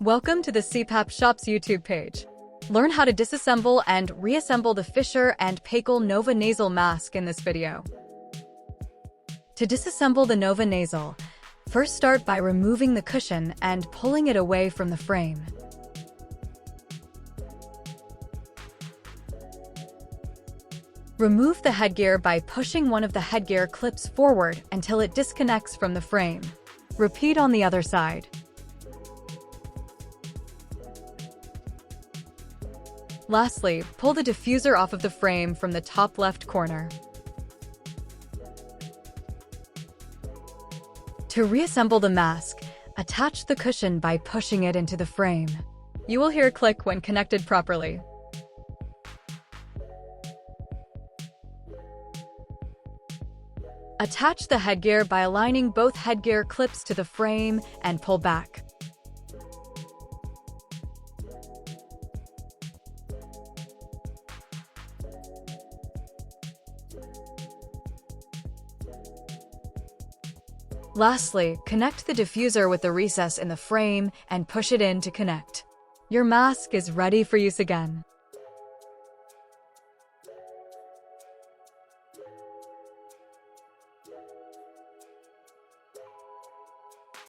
Welcome to the CPAP Shop's YouTube page. Learn how to disassemble and reassemble the Fisher and Paykel Nova Nasal Mask in this video. To disassemble the Nova Nasal, first start by removing the cushion and pulling it away from the frame. Remove the headgear by pushing one of the headgear clips forward until it disconnects from the frame. Repeat on the other side. Lastly, pull the diffuser off of the frame from the top left corner. To reassemble the mask, attach the cushion by pushing it into the frame. You will hear a click when connected properly. Attach the headgear by aligning both headgear clips to the frame and pull back. Lastly, connect the diffuser with the recess in the frame and push it in to connect. Your mask is ready for use again.